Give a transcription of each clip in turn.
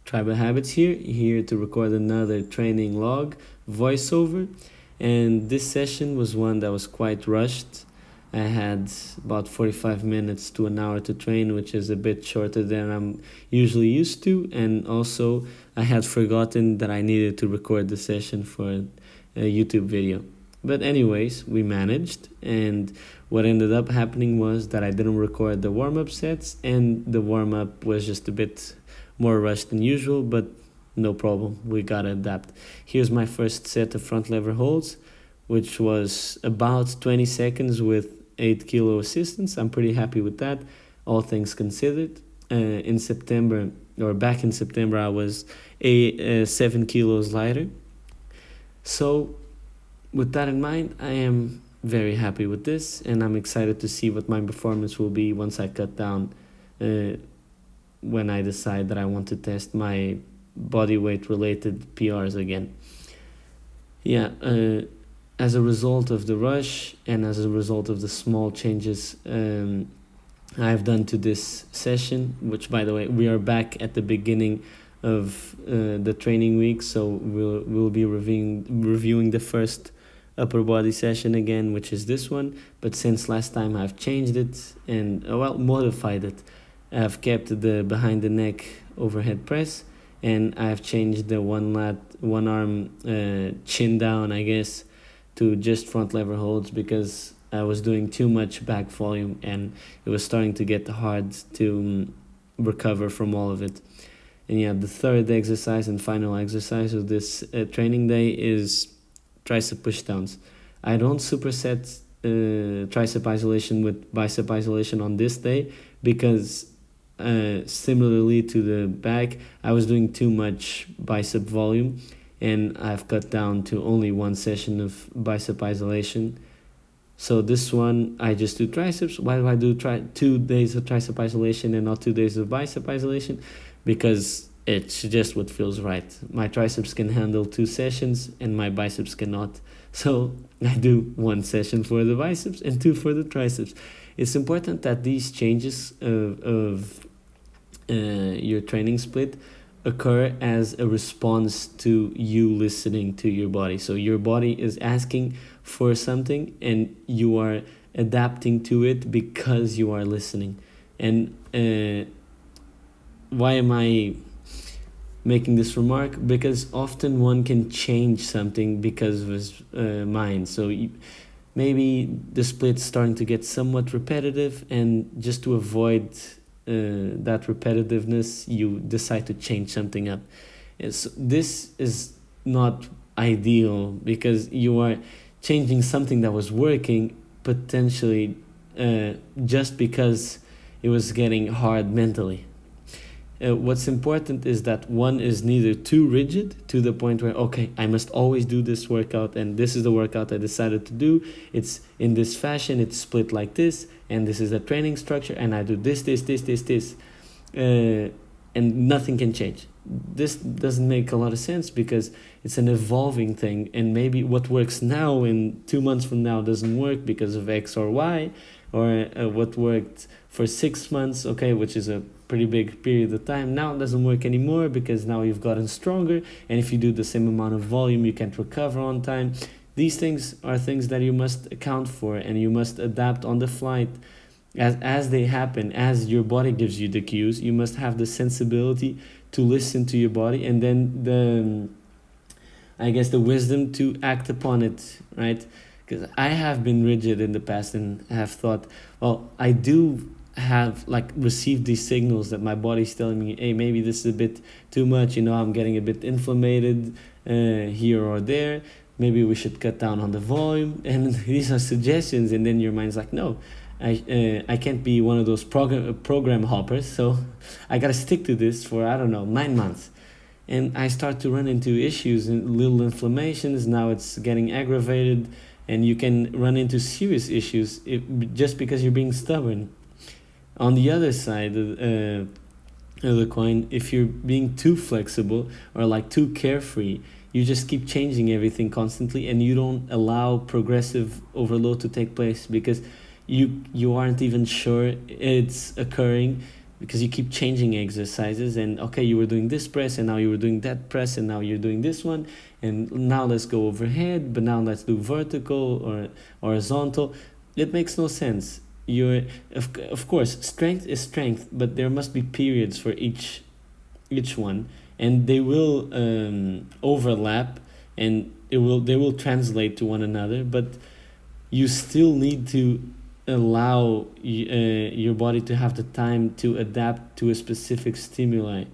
Tribal Habits here to record another training log voiceover. And this session was one that was quite rushed. I had about 45 minutes to an hour to train, which is a bit shorter than I'm usually used to. And also, I had forgotten that I needed to record the session for a YouTube video. But anyways, we managed, and what ended up happening was that I didn't record the warm-up sets, and the warm-up was just a bit more rushed than usual, but no problem, we gotta adapt. Here's my first set of front lever holds, which was about 20 seconds with 8 kilo assistance. I'm pretty happy with that, all things considered. In September, or back in September, I was 7 kilos lighter. So with that in mind, I am very happy with this, and I'm excited to see what my performance will be once I cut down, when I decide that I want to test my body weight related PRs again. Yeah, as a result of the rush and as a result of the small changes I've done to this session, which by the way, we are back at the beginning of the training week, so we'll be reviewing the first upper body session again, which is this one. But since last time, I've changed it and modified it. I've kept the behind the neck overhead press, and I've changed the one arm chin down, I guess, to just front lever holds, because I was doing too much back volume and it was starting to get hard to recover from all of it. And yeah, the third exercise and final exercise of this training day is tricep pushdowns. I don't superset tricep isolation with bicep isolation on this day, because similarly to the back, I was doing too much bicep volume, and I've cut down to only one session of bicep isolation. So this one, I just do triceps. Why do I do 2 days of tricep isolation and not 2 days of bicep isolation? Because it's just what feels right. My triceps can handle 2 sessions and my biceps cannot. So I do 1 session for the biceps and 2 for the triceps. It's important that these changes of your training split occur as a response to you listening to your body. So your body is asking for something and you are adapting to it because you are listening. And why am I making this remark? Because often one can change something because of his mind. So maybe the split's starting to get somewhat repetitive, and just to avoid that repetitiveness, you decide to change something up. So this is not ideal, because you are changing something that was working potentially just because it was getting hard mentally. What's important is that one is neither too rigid to the point where, okay, I must always do this workout and this is the workout I decided to do. It's in this fashion, it's split like this, and this is a training structure, and I do this, and nothing can change. This doesn't make a lot of sense, because it's an evolving thing, and maybe what works now in 2 months from now doesn't work because of X or Y, or what worked for 6 months, okay, which is a pretty big period of time, now it doesn't work anymore because now you've gotten stronger, and if you do the same amount of volume, you can't recover on time. These things are things that you must account for, and you must adapt on the flight as they happen. As your body gives you the cues, you must have the sensibility to listen to your body, and then the wisdom to act upon it, right? Because I have been rigid in the past and have thought, well, I do have received these signals that my body's telling me, hey, maybe this is a bit too much, I'm getting a bit inflamed here or there, maybe we should cut down on the volume. And these are suggestions, and then your mind's like, no, I can't be one of those program hoppers, so I gotta stick to this for 9 months. And I start to run into issues and little inflammations. Now it's getting aggravated, and you can run into serious issues just because you're being stubborn. On the other side of the coin, if you're being too flexible or too carefree, you just keep changing everything constantly, and you don't allow progressive overload to take place, because you aren't even sure it's occurring. because you keep changing exercises, and okay, you were doing this press and now you were doing that press and now you're doing this one, and now let's go overhead, but now let's do vertical or horizontal. It makes no sense. You're of course, strength is strength, but there must be periods for each one, and they will overlap, and they will translate to one another, but you still need to allow your body to have the time to adapt to a specific stimuli.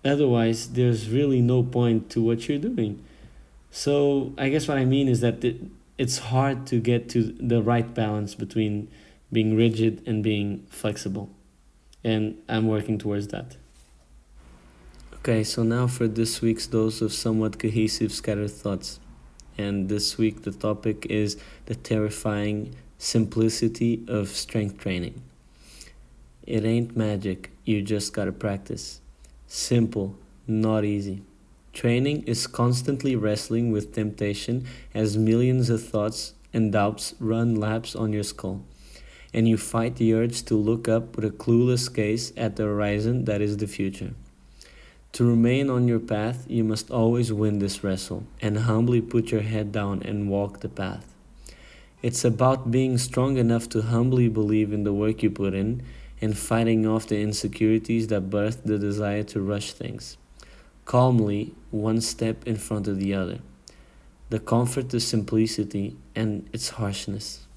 Otherwise, there's really no point to what you're doing. So I guess what I mean is that it's hard to get to the right balance between being rigid and being flexible. And I'm working towards that. Okay, so now for this week's dose of somewhat cohesive scattered thoughts. And this week the topic is the terrifying simplicity of strength training. It ain't magic, you just gotta practice. Simple, not easy. Training is constantly wrestling with temptation as millions of thoughts and doubts run laps on your skull, and you fight the urge to look up with a clueless gaze at the horizon that is the future. To remain on your path, you must always win this wrestle and humbly put your head down and walk the path. It's about being strong enough to humbly believe in the work you put in and fighting off the insecurities that birth the desire to rush things, calmly, one step in front of the other. The comfort of simplicity and its harshness.